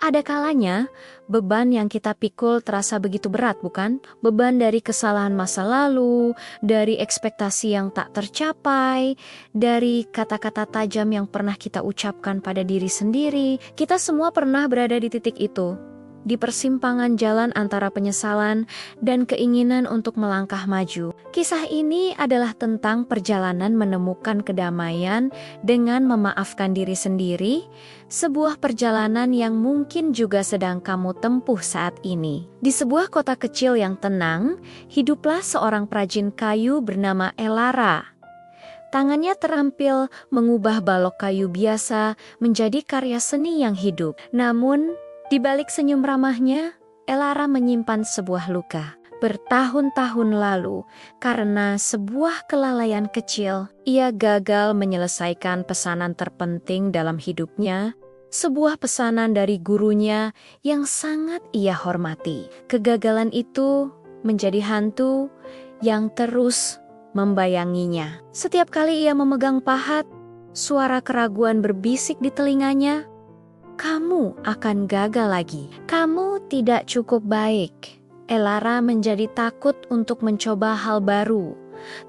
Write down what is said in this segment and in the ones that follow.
Ada kalanya, beban yang kita pikul terasa begitu berat, bukan? Beban dari kesalahan masa lalu, dari ekspektasi yang tak tercapai, dari kata-kata tajam yang pernah kita ucapkan pada diri sendiri. Kita semua pernah berada di titik itu, di persimpangan jalan antara penyesalan dan keinginan untuk melangkah maju. Kisah ini adalah tentang perjalanan menemukan kedamaian dengan memaafkan diri sendiri, sebuah perjalanan yang mungkin juga sedang kamu tempuh saat ini. Di sebuah kota kecil yang tenang, hiduplah seorang perajin kayu bernama Elara. Tangannya terampil mengubah balok kayu biasa menjadi karya seni yang hidup. Namun, di balik senyum ramahnya, Elara menyimpan sebuah luka. Bertahun-tahun lalu, karena sebuah kelalaian kecil, ia gagal menyelesaikan pesanan terpenting dalam hidupnya, sebuah pesanan dari gurunya yang sangat ia hormati. Kegagalan itu menjadi hantu yang terus membayanginya. Setiap kali ia memegang pahat, suara keraguan berbisik di telinganya, "Kamu akan gagal lagi. Kamu tidak cukup baik." Elara menjadi takut untuk mencoba hal baru,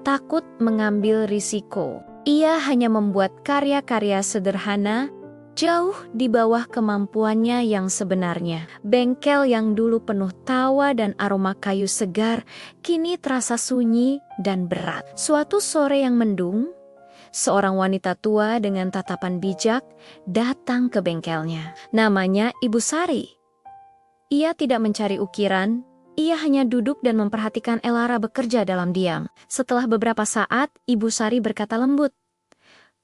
takut mengambil risiko. Ia hanya membuat karya-karya sederhana, jauh di bawah kemampuannya yang sebenarnya. Bengkel yang dulu penuh tawa dan aroma kayu segar, kini terasa sunyi dan berat. Suatu sore yang mendung, seorang wanita tua dengan tatapan bijak datang ke bengkelnya. Namanya Ibu Sari. Ia tidak mencari ukiran, ia hanya duduk dan memperhatikan Elara bekerja dalam diam. Setelah beberapa saat, Ibu Sari berkata lembut,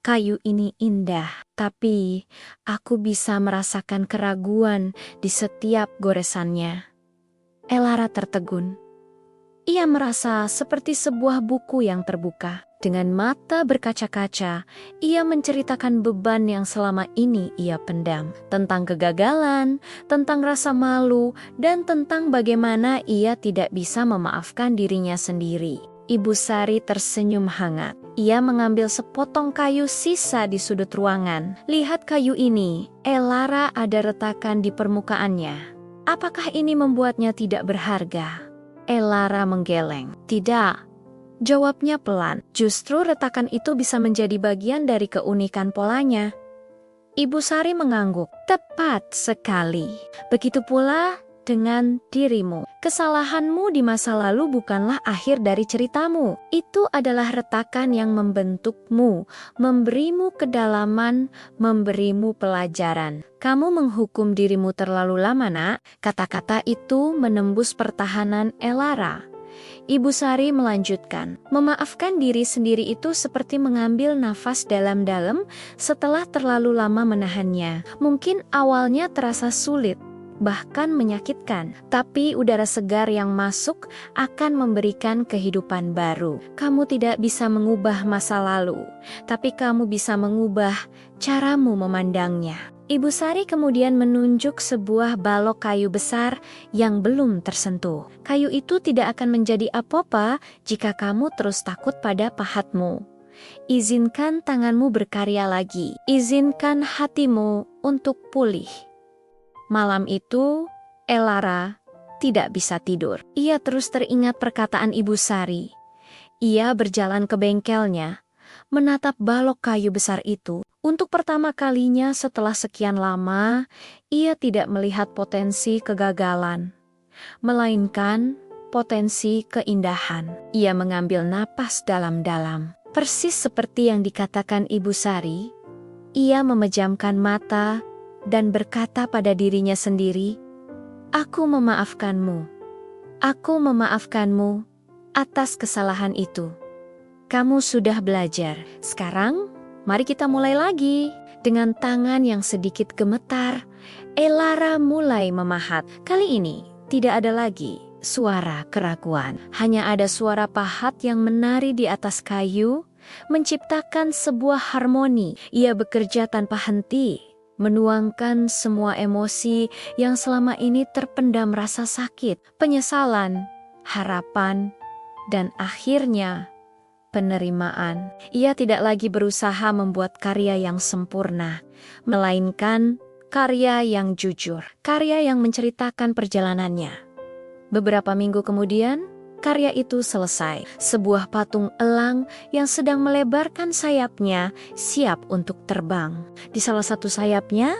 "Kayu ini indah, tapi aku bisa merasakan keraguan di setiap goresannya." Elara tertegun. Ia merasa seperti sebuah buku yang terbuka. Dengan mata berkaca-kaca, ia menceritakan beban yang selama ini ia pendam. Tentang kegagalan, tentang rasa malu, dan tentang bagaimana ia tidak bisa memaafkan dirinya sendiri. Ibu Sari tersenyum hangat. Ia mengambil sepotong kayu sisa di sudut ruangan. "Lihat kayu ini, Elara, ada retakan di permukaannya. Apakah ini membuatnya tidak berharga?" Elara menggeleng. "Tidak," jawabnya pelan. "Justru retakan itu bisa menjadi bagian dari keunikan polanya." Ibu Sari mengangguk. "Tepat sekali. Begitu pula dengan dirimu. Kesalahanmu di masa lalu bukanlah akhir dari ceritamu. Itu adalah retakan yang membentukmu, memberimu kedalaman, memberimu pelajaran. Kamu menghukum dirimu terlalu lama, Nak." Kata-kata itu menembus pertahanan Elara. Ibu Sari melanjutkan, "Memaafkan diri sendiri itu seperti mengambil nafas dalam-dalam setelah terlalu lama menahannya. Mungkin awalnya terasa sulit, bahkan menyakitkan, tapi udara segar yang masuk akan memberikan kehidupan baru. Kamu tidak bisa mengubah masa lalu, tapi kamu bisa mengubah caramu memandangnya." Ibu Sari kemudian menunjuk sebuah balok kayu besar yang belum tersentuh. "Kayu itu tidak akan menjadi apa-apa jika kamu terus takut pada pahatmu. Izinkan tanganmu berkarya lagi. Izinkan hatimu untuk pulih." Malam itu, Elara tidak bisa tidur. Ia terus teringat perkataan Ibu Sari. Ia berjalan ke bengkelnya, menatap balok kayu besar itu. Untuk pertama kalinya setelah sekian lama, ia tidak melihat potensi kegagalan, melainkan potensi keindahan. Ia mengambil napas dalam-dalam. Persis seperti yang dikatakan Ibu Sari, ia memejamkan mata dan berkata pada dirinya sendiri, "Aku memaafkanmu. Aku memaafkanmu atas kesalahan itu. Kamu sudah belajar. Sekarang, mari kita mulai lagi." Dengan tangan yang sedikit gemetar, Elara mulai memahat. Kali ini, tidak ada lagi suara keraguan. Hanya ada suara pahat yang menari di atas kayu, menciptakan sebuah harmoni. Ia bekerja tanpa henti, menuangkan semua emosi yang selama ini terpendam, rasa sakit, penyesalan, harapan, dan akhirnya penerimaan. Ia tidak lagi berusaha membuat karya yang sempurna, melainkan karya yang jujur, karya yang menceritakan perjalanannya. Beberapa minggu kemudian, karya itu selesai. Sebuah patung elang yang sedang melebarkan sayapnya siap untuk terbang. Di salah satu sayapnya,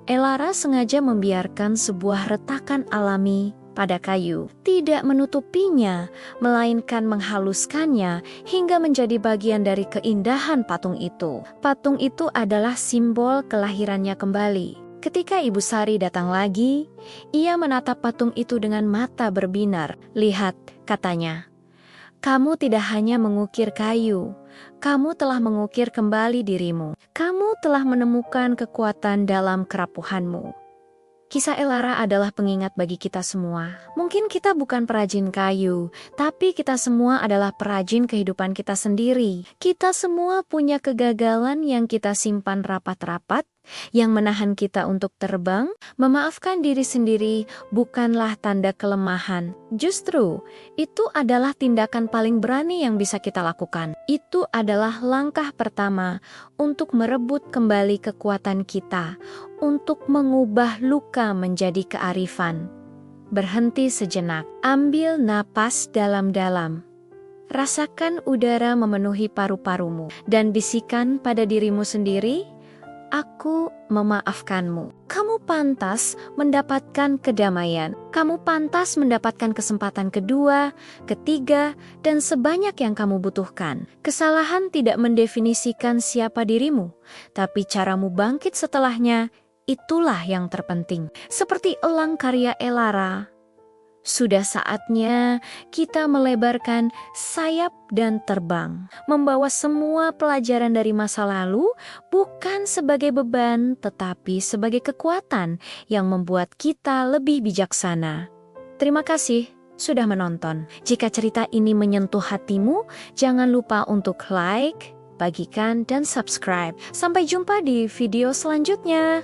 Elara sengaja membiarkan sebuah retakan alami pada kayu, tidak menutupinya, melainkan menghaluskannya hingga menjadi bagian dari keindahan patung itu. Patung itu adalah simbol kelahirannya kembali. Ketika Ibu Sari datang lagi, ia menatap patung itu dengan mata berbinar. "Lihat," katanya, "kamu tidak hanya mengukir kayu, kamu telah mengukir kembali dirimu. Kamu telah menemukan kekuatan dalam kerapuhanmu." Kisah Elara adalah pengingat bagi kita semua. Mungkin kita bukan perajin kayu, tapi kita semua adalah perajin kehidupan kita sendiri. Kita semua punya kegagalan yang kita simpan rapat-rapat, yang menahan kita untuk terbang. Memaafkan diri sendiri bukanlah tanda kelemahan. Justru, itu adalah tindakan paling berani yang bisa kita lakukan. Itu adalah langkah pertama untuk merebut kembali kekuatan kita, untuk mengubah luka menjadi kearifan. Berhenti sejenak, ambil napas dalam-dalam. Rasakan udara memenuhi paru-parumu, dan bisikan pada dirimu sendiri, "Aku memaafkanmu." Kamu pantas mendapatkan kedamaian. Kamu pantas mendapatkan kesempatan kedua, ketiga, dan sebanyak yang kamu butuhkan. Kesalahan tidak mendefinisikan siapa dirimu, tapi caramu bangkit setelahnya, itulah yang terpenting. Seperti elang karya Elara, sudah saatnya kita melebarkan sayap dan terbang, membawa semua pelajaran dari masa lalu bukan sebagai beban, tetapi sebagai kekuatan yang membuat kita lebih bijaksana. Terima kasih sudah menonton. Jika cerita ini menyentuh hatimu, jangan lupa untuk like, bagikan, dan subscribe. Sampai jumpa di video selanjutnya.